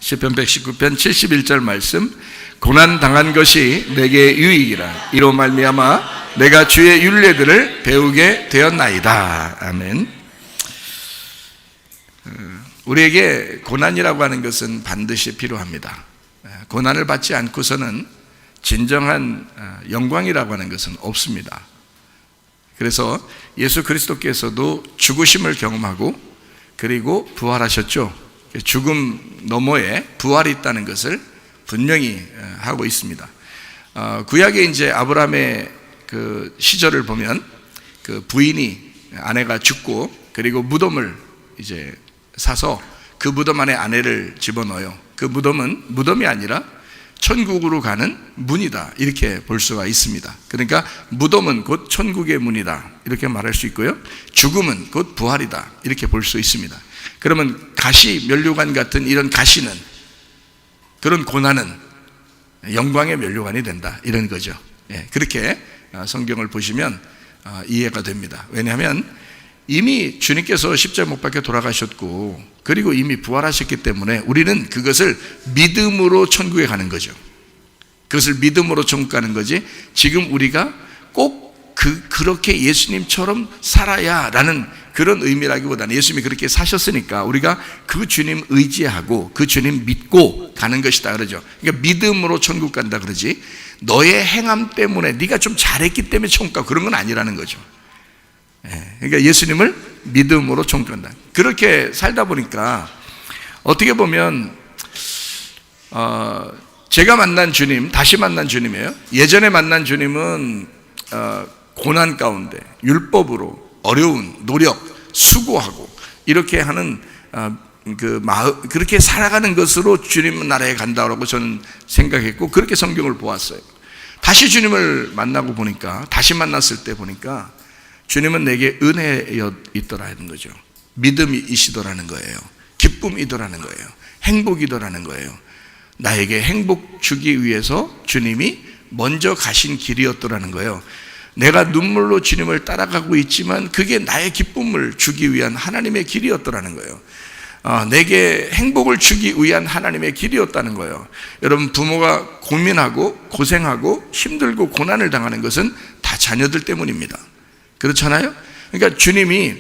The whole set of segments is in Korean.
시편 119편 71절 말씀, 고난 당한 것이 내게 유익이라. 이로 말미암아 내가 주의 율례들을 배우게 되었나이다. 아멘. 우리에게 고난이라고 하는 것은 반드시 필요합니다. 고난을 받지 않고서는 진정한 영광이라고 하는 것은 없습니다. 그래서 예수 그리스도께서도 죽으심을 경험하고 그리고 부활하셨죠. 죽음 너머에 부활이 있다는 것을 분명히 하고 있습니다. 구약에 이제 아브라함의 그 시절을 보면 그 부인이 아내가 죽고 그리고 무덤을 이제 사서 그 무덤 안에 아내를 집어넣어요. 그 무덤은 무덤이 아니라 천국으로 가는 문이다, 이렇게 볼 수가 있습니다. 그러니까 무덤은 곧 천국의 문이다, 이렇게 말할 수 있고요. 죽음은 곧 부활이다, 이렇게 볼 수 있습니다. 그러면 가시, 면류관 같은 이런 가시는, 그런 고난은 영광의 면류관이 된다, 이런 거죠. 그렇게 성경을 보시면 이해가 됩니다. 왜냐하면 이미 주님께서 십자가 못 박혀 돌아가셨고 그리고 이미 부활하셨기 때문에 우리는 그것을 믿음으로 천국에 가는 거죠. 그것을 믿음으로 천국 가는 거지, 지금 우리가 꼭 그렇게 예수님처럼 살아야 라는 그런 의미라기보다는 예수님이 그렇게 사셨으니까 우리가 그 주님 의지하고 그 주님 믿고 가는 것이다 그러죠. 그러니까 믿음으로 천국 간다 그러지, 너의 행함 때문에 네가 좀 잘했기 때문에 천국 가, 그런 건 아니라는 거죠. 그러니까 예수님을 믿음으로 천국 간다. 그렇게 살다 보니까 어떻게 보면 제가 만난 주님, 다시 만난 주님이에요. 예전에 만난 주님은 고난 가운데 율법으로 어려운 노력, 수고하고 이렇게 하는 그 마음, 그렇게 살아가는 것으로 주님 나라에 간다고 저는 생각했고 그렇게 성경을 보았어요. 다시 주님을 만나고 보니까, 다시 만났을 때 보니까 주님은 내게 은혜였더라는 거죠. 믿음이시더라는 거예요. 기쁨이더라는 거예요. 행복이더라는 거예요. 나에게 행복 주기 위해서 주님이 먼저 가신 길이었더라는 거예요. 내가 눈물로 주님을 따라가고 있지만 그게 나의 기쁨을 주기 위한 하나님의 길이었더라는 거예요. 내게 행복을 주기 위한 하나님의 길이었다는 거예요. 여러분, 부모가 고민하고 고생하고 힘들고 고난을 당하는 것은 다 자녀들 때문입니다. 그렇잖아요? 그러니까 주님이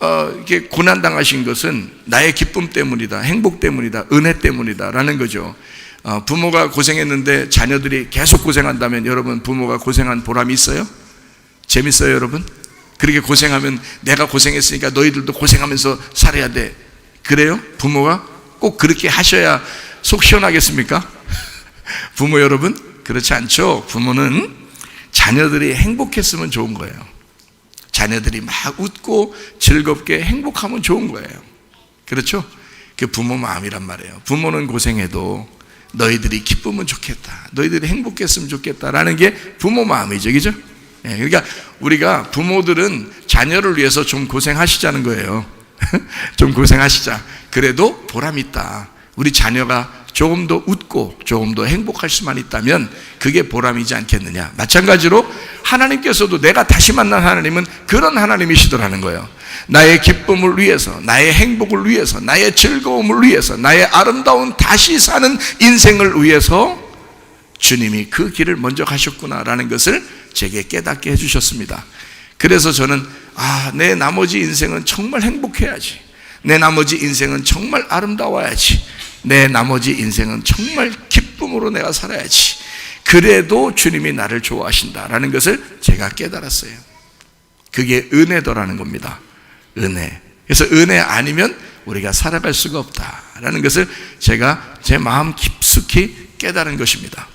이렇게 고난 당하신 것은 나의 기쁨 때문이다, 행복 때문이다, 은혜 때문이다 라는 거죠. 부모가 고생했는데 자녀들이 계속 고생한다면 여러분, 부모가 고생한 보람이 있어요? 재밌어요 여러분? 그렇게 고생하면 내가 고생했으니까 너희들도 고생하면서 살아야 돼, 그래요? 부모가 꼭 그렇게 하셔야 속 시원하겠습니까? 부모 여러분, 그렇지 않죠. 부모는 자녀들이 행복했으면 좋은 거예요. 자녀들이 막 웃고 즐겁게 행복하면 좋은 거예요. 그렇죠? 그게 부모 마음이란 말이에요. 부모는 고생해도 너희들이 기쁘면 좋겠다, 너희들이 행복했으면 좋겠다라는 게 부모 마음이죠. 그죠? 그러니까 우리가 부모들은 자녀를 위해서 좀 고생하시자는 거예요. 좀 고생하시자. 그래도 보람 있다. 우리 자녀가 조금 더 웃고 조금 더 행복할 수만 있다면 그게 보람이지 않겠느냐. 마찬가지로 하나님께서도, 내가 다시 만난 하나님은 그런 하나님이시더라는 거예요. 나의 기쁨을 위해서, 나의 행복을 위해서, 나의 즐거움을 위해서, 나의 아름다운 다시 사는 인생을 위해서 주님이 그 길을 먼저 가셨구나라는 것을 제게 깨닫게 해주셨습니다. 그래서 저는 내 나머지 인생은 정말 행복해야지, 내 나머지 인생은 정말 아름다워야지, 내 나머지 인생은 정말 기쁨으로 내가 살아야지, 그래도 주님이 나를 좋아하신다라는 것을 제가 깨달았어요. 그게 은혜더라는 겁니다. 은혜. 그래서 은혜 아니면 우리가 살아갈 수가 없다라는 것을 제가 제 마음 깊숙이 깨달은 것입니다,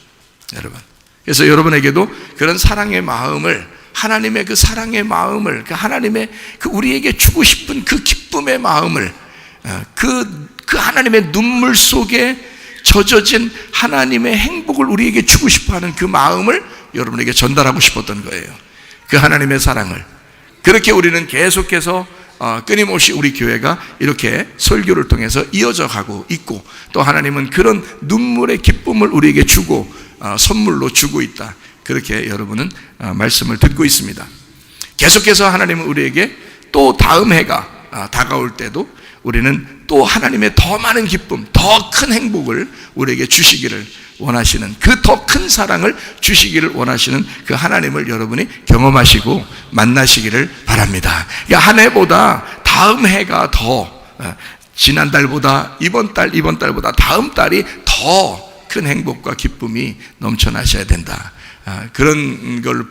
여러분. 그래서 여러분에게도 그런 사랑의 마음을, 하나님의 그 사랑의 마음을, 그 하나님의 그 우리에게 주고 싶은 그 기쁨의 마음을, 그 하나님의 눈물 속에 젖어진 하나님의 행복을 우리에게 주고 싶어하는 그 마음을 여러분에게 전달하고 싶었던 거예요. 그 하나님의 사랑을. 그렇게 우리는 계속해서 끊임없이 우리 교회가 이렇게 설교를 통해서 이어져 가고 있고, 또 하나님은 그런 눈물의 기쁨을 우리에게 주고 선물로 주고 있다, 그렇게 여러분은 말씀을 듣고 있습니다. 계속해서 하나님은 우리에게 또 다음 해가 다가올 때도 우리는 또 하나님의 더 많은 기쁨, 더 큰 행복을 우리에게 주시기를 원하시는, 그 더 큰 사랑을 주시기를 원하시는 그 하나님을 여러분이 경험하시고 만나시기를 바랍니다. 한 해보다 다음 해가 더, 지난달보다 이번 달보다 다음 달이 더 큰 행복과 기쁨이 넘쳐나셔야 된다. 그런 걸로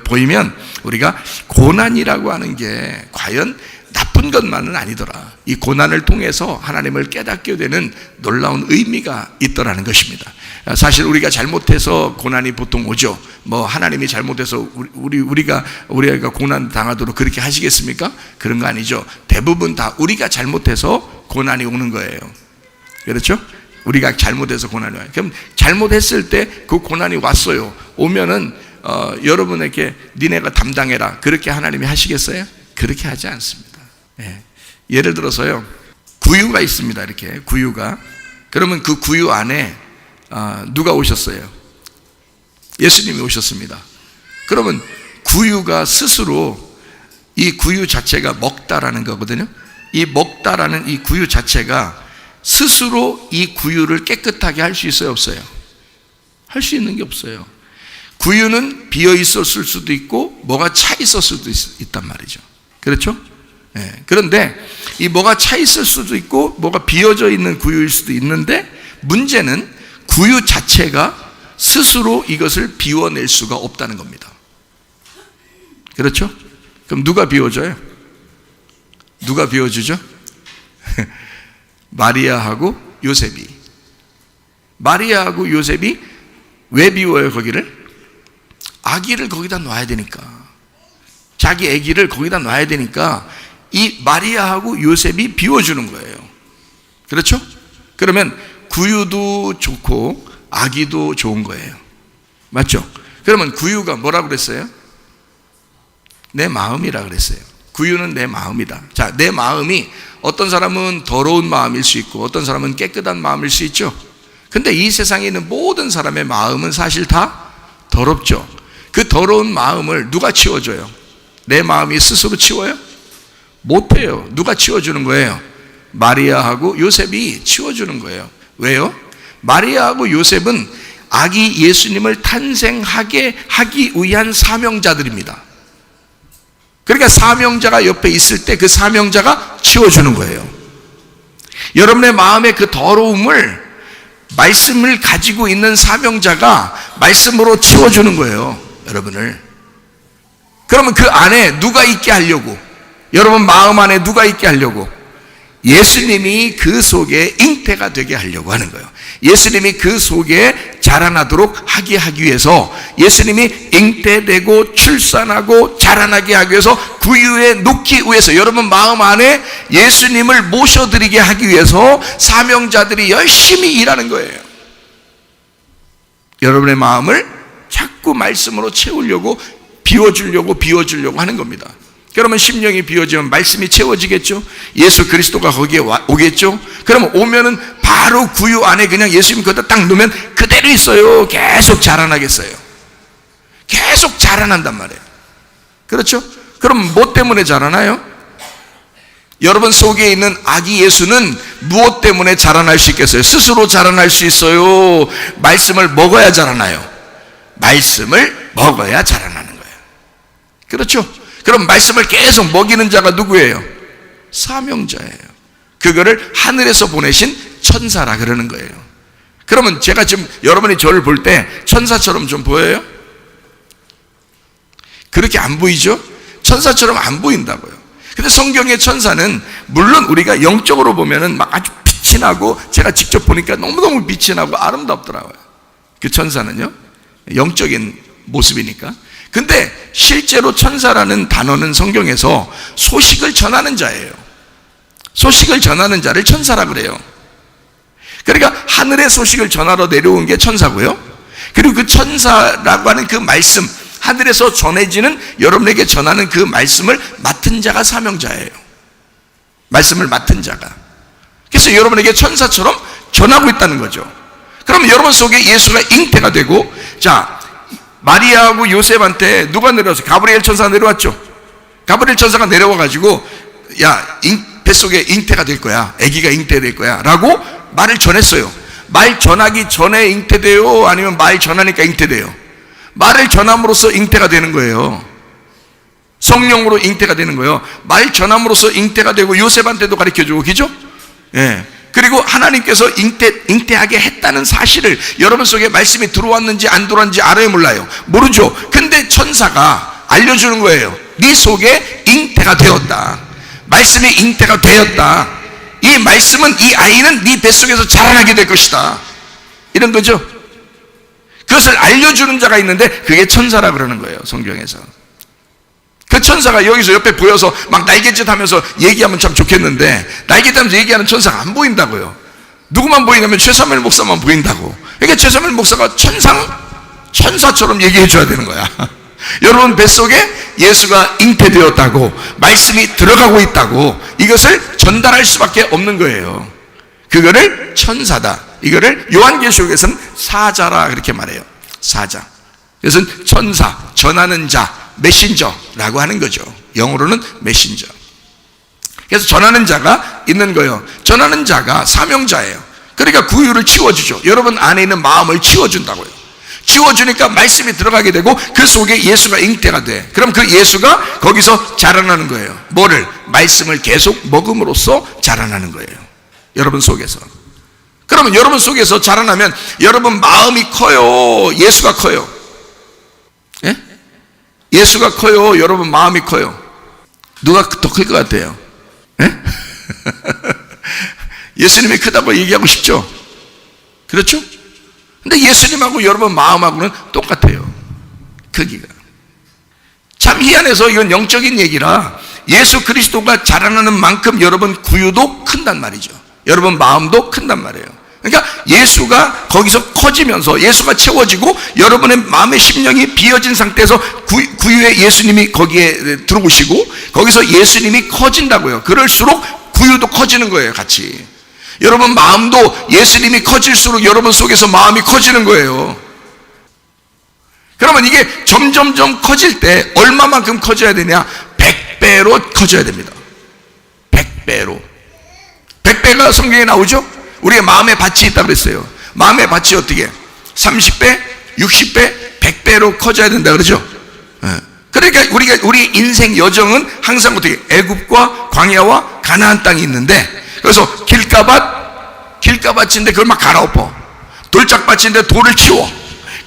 보이면 우리가 고난이라고 하는 게 과연 나쁜 것만은 아니더라. 이 고난을 통해서 하나님을 깨닫게 되는 놀라운 의미가 있더라는 것입니다. 사실 우리가 잘못해서 고난이 보통 오죠. 하나님이 잘못해서 우리가 고난 당하도록 그렇게 하시겠습니까? 그런 거 아니죠. 대부분 다 우리가 잘못해서 고난이 오는 거예요. 그렇죠? 우리가 잘못해서 고난이 와요. 그럼 잘못했을 때 그 고난이 왔어요. 오면은 여러분에게 니네가 담당해라, 그렇게 하나님이 하시겠어요? 그렇게 하지 않습니다. 예를 들어서요, 구유가 있습니다. 이렇게 구유가. 그러면 그 구유 안에 누가 오셨어요? 예수님이 오셨습니다. 그러면 구유가 스스로, 이 구유 자체가 먹다라는 거거든요. 이 먹다라는 이 구유 자체가 스스로 이 구유를 깨끗하게 할 수 있어요, 없어요? 할 수 있는 게 없어요. 구유는 비어 있었을 수도 있고 뭐가 차 있었을 수도 있단 말이죠. 그렇죠? 그런데 이 뭐가 차 있을 수도 있고 뭐가 비어져 있는 구유일 수도 있는데, 문제는 구유 자체가 스스로 이것을 비워낼 수가 없다는 겁니다. 그렇죠? 그럼 누가 비워줘요? 누가 비워주죠? 마리아하고 요셉이. 마리아하고 요셉이 왜 비워요, 거기를? 아기를 거기다 놔야 되니까. 자기 아기를 거기다 놔야 되니까 이 마리아하고 요셉이 비워주는 거예요. 그렇죠? 그러면 구유도 좋고 아기도 좋은 거예요. 맞죠? 그러면 구유가 뭐라고 그랬어요? 내 마음이라 그랬어요. 구유는 내 마음이다. 자, 내 마음이 어떤 사람은 더러운 마음일 수 있고 어떤 사람은 깨끗한 마음일 수 있죠. 근데 이 세상에 있는 모든 사람의 마음은 사실 다 더럽죠. 그 더러운 마음을 누가 치워줘요? 내 마음이 스스로 치워요? 못해요. 누가 치워주는 거예요? 마리아하고 요셉이 치워주는 거예요. 왜요? 마리아하고 요셉은 아기 예수님을 탄생하게 하기 위한 사명자들입니다. 그러니까 사명자가 옆에 있을 때 그 사명자가 치워주는 거예요. 여러분의 마음의 그 더러움을 말씀을 가지고 있는 사명자가 말씀으로 치워주는 거예요, 여러분을. 그러면 그 안에 누가 있게 하려고? 여러분 마음 안에 누가 있게 하려고? 예수님이 그 속에 잉태가 되게 하려고 하는 거예요. 예수님이 그 속에 자라나도록 하게 하기 위해서, 예수님이 잉태되고 출산하고 자라나게 하기 위해서, 구유에 놓기 위해서, 여러분 마음 안에 예수님을 모셔드리게 하기 위해서 사명자들이 열심히 일하는 거예요. 여러분의 마음을 자꾸 말씀으로 채우려고, 비워주려고 하는 겁니다. 그러면 심령이 비워지면 말씀이 채워지겠죠. 예수 그리스도가 거기에 오겠죠. 그러면 오면은 바로 구유 안에 그냥 예수님 거기다 딱 놓으면 그대로 있어요. 계속 자라나겠어요. 계속 자라난단 말이에요. 그렇죠? 그럼 뭐 때문에 자라나요? 여러분 속에 있는 아기 예수는 무엇 때문에 자라날 수 있겠어요? 스스로 자라날 수 있어요? 말씀을 먹어야 자라나요? 말씀을 먹어야 자라나는 거예요. 그렇죠? 그럼 말씀을 계속 먹이는 자가 누구예요? 사명자예요. 그거를 하늘에서 보내신 천사라 그러는 거예요. 그러면 제가 지금 여러분이 저를 볼 때 천사처럼 좀 보여요? 그렇게 안 보이죠? 천사처럼 안 보인다고요. 근데 성경의 천사는 물론 우리가 영적으로 보면은 막 아주 빛이 나고, 제가 직접 보니까 너무너무 빛이 나고 아름답더라고요. 그 천사는요, 영적인 모습이니까. 근데 실제로 천사라는 단어는 성경에서 소식을 전하는 자예요. 소식을 전하는 자를 천사라 그래요. 그러니까 하늘의 소식을 전하러 내려온 게 천사고요. 그리고 그 천사라고 하는 그 말씀, 하늘에서 전해지는, 여러분에게 전하는 그 말씀을 맡은 자가 사명자예요. 말씀을 맡은 자가. 그래서 여러분에게 천사처럼 전하고 있다는 거죠. 그럼 여러분 속에 예수가 잉태가 되고, 자, 마리아하고 요셉한테 누가 내려왔어요? 가브리엘 천사가 내려왔죠. 가브리엘 천사가 내려와가지고, 야, 뱃속에 잉태가 될 거야. 아기가 잉태될 거야 라고 말을 전했어요. 말 전하기 전에 잉태돼요? 아니면 말 전하니까 잉태돼요? 말을 전함으로써 잉태가 되는 거예요. 성령으로 잉태가 되는 거예요. 말 전함으로써 잉태가 되고, 요셉한테도 가르쳐주고, 그죠? 예. 그리고 하나님께서 잉태하게 했다는 사실을 여러분 속에 말씀이 들어왔는지 안 들어왔는지 알아요, 몰라요? 모르죠. 근데 천사가 알려주는 거예요. 네 속에 잉태가 되었다. 말씀이 잉태가 되었다. 이 말씀은, 이 아이는 네 뱃속에서 자라나게 될 것이다. 이런 거죠. 그것을 알려주는 자가 있는데 그게 천사라 그러는 거예요, 성경에서. 그 천사가 여기서 옆에 보여서 막 날갯짓 하면서 얘기하면 참 좋겠는데, 날갯짓 하면서 얘기하는 천사가 안 보인다고요. 누구만 보이냐면 최사무엘 목사만 보인다고. 그러니까 최사무엘 목사가 천사처럼 얘기해 줘야 되는 거야. 여러분 뱃속에 예수가 잉태되었다고, 말씀이 들어가고 있다고, 이것을 전달할 수밖에 없는 거예요. 그거를 천사다, 이거를 요한계시록에서는 사자라 그렇게 말해요. 사자. 그래서 천사, 전하는 자, 메신저라고 하는 거죠. 영어로는 메신저. 그래서 전하는 자가 있는 거예요. 전하는 자가 사명자예요. 그러니까 구유를 치워주죠. 여러분 안에 있는 마음을 치워준다고요. 치워주니까 말씀이 들어가게 되고 그 속에 예수가 잉태가 돼. 그럼 그 예수가 거기서 자라나는 거예요. 뭐를? 말씀을 계속 먹음으로써 자라나는 거예요. 여러분 속에서. 그러면 여러분 속에서 자라나면 여러분 마음이 커요, 예수가 커요? 예? 예수가 커요, 여러분 마음이 커요? 누가 더 클 것 같아요? 예? 예수님이 크다고 얘기하고 싶죠? 그렇죠? 근데 예수님하고 여러분 마음하고는 똑같아요, 크기가. 참 희한해서 이건 영적인 얘기라 예수 그리스도가 자라나는 만큼 여러분 구유도 큰단 말이죠. 여러분 마음도 큰단 말이에요. 그러니까 예수가 거기서 커지면서 예수가 채워지고 여러분의 마음의 심령이 비어진 상태에서 구유에 예수님이 거기에 들어오시고 거기서 예수님이 커진다고요. 그럴수록 구유도 커지는 거예요, 같이. 여러분 마음도 예수님이 커질수록 여러분 속에서 마음이 커지는 거예요. 그러면 이게 점점점 커질 때 얼마만큼 커져야 되냐? 100배로 커져야 됩니다. 100배로. 100배가 성경에 나오죠? 우리의 마음의 밭이 있다고 그랬어요. 마음의 밭이 어떻게? 30배, 60배, 100배로 커져야 된다 그러죠? 그러니까 우리 인생 여정은 항상 어떻게? 애굽과 광야와 가나안 땅이 있는데, 그래서 길가밭인데 그걸 막 갈아엎어. 돌짝밭인데 돌을 치워.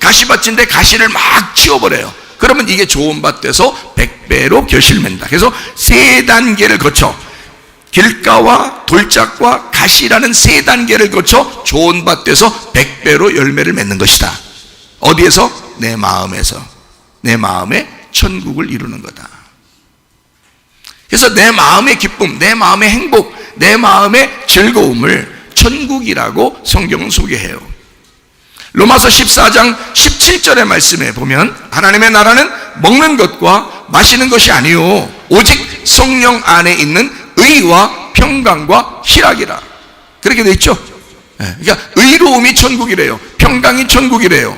가시밭인데 가시를 막 치워버려요. 그러면 이게 좋은 밭 돼서 100배로 결실을 맺는다. 그래서 세 단계를 거쳐, 길가와 돌짝과 가시라는 세 단계를 거쳐 좋은 밭 돼서 100배로 열매를 맺는 것이다. 어디에서? 내 마음에서. 내 마음에 천국을 이루는 거다. 그래서 내 마음의 기쁨, 내 마음의 행복, 내 마음의 즐거움을 천국이라고 성경은 소개해요. 로마서 14장 17절의 말씀에 보면 하나님의 나라는 먹는 것과 마시는 것이 아니요 오직 성령 안에 있는 의와 평강과 희락이라. 그렇게 돼 있죠. 그러니까 의로움이 천국이래요. 평강이 천국이래요.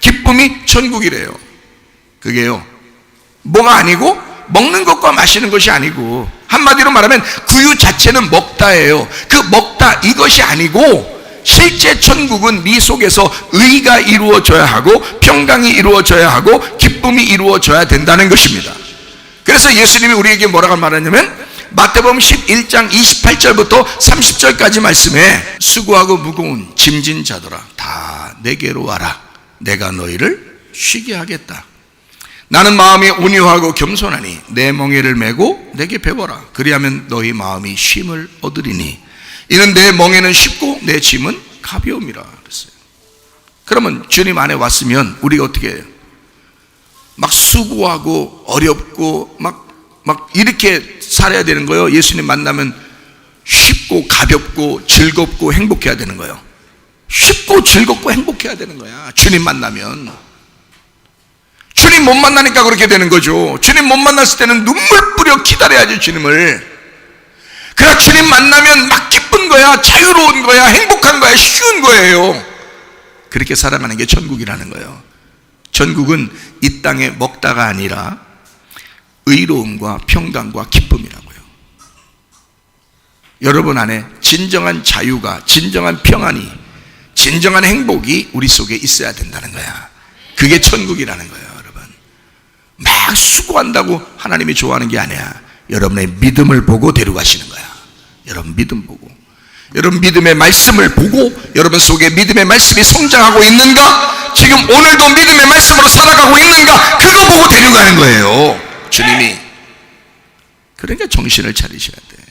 기쁨이 천국이래요. 그게요, 뭐가 아니고 먹는 것과 마시는 것이 아니고, 한마디로 말하면 구유 자체는 먹다예요. 그 먹다 이것이 아니고 실제 천국은 네 속에서 의가 이루어져야 하고 평강이 이루어져야 하고 기쁨이 이루어져야 된다는 것입니다. 그래서 예수님이 우리에게 뭐라고 말하냐면 마태복음 11장 28절부터 30절까지 말씀에 수고하고 무거운 짐진 자들아 다 내게로 와라. 내가 너희를 쉬게 하겠다. 나는 마음이 온유하고 겸손하니 내 멍에를 메고 내게 배워라. 그리하면 너희 마음이 쉼을 얻으리니 이는 내 멍에는 쉽고 내 짐은 가벼움이라 그랬어요. 그러면 주님 안에 왔으면 우리가 어떻게 해요? 막 수고하고 어렵고 막 이렇게 살아야 되는 거예요? 예수님 만나면 쉽고 가볍고 즐겁고 행복해야 되는 거예요? 쉽고 즐겁고 행복해야 되는 거야, 주님 만나면. 주님 못 만나니까 그렇게 되는 거죠. 주님 못 만났을 때는 눈물 뿌려 기다려야지, 주님을. 그러나 주님 만나면 막 기쁜 거야, 자유로운 거야, 행복한 거야, 쉬운 거예요. 그렇게 살아가는 게 천국이라는 거예요. 천국은 이 땅에 먹다가 아니라 의로움과 평강과 기쁨이라고요. 여러분 안에 진정한 자유가, 진정한 평안이, 진정한 행복이 우리 속에 있어야 된다는 거야. 그게 천국이라는 거예요, 여러분. 막 수고한다고 하나님이 좋아하는 게 아니야. 여러분의 믿음을 보고 데려가시는 거야. 여러분 믿음 보고, 여러분 믿음의 말씀을 보고, 여러분 속에 믿음의 말씀이 성장하고 있는가, 지금 오늘도 믿음의 말씀으로 살아가고 있는가, 그거 보고 데려가는 거예요, 주님이. 그러니까 정신을 차리셔야 돼요.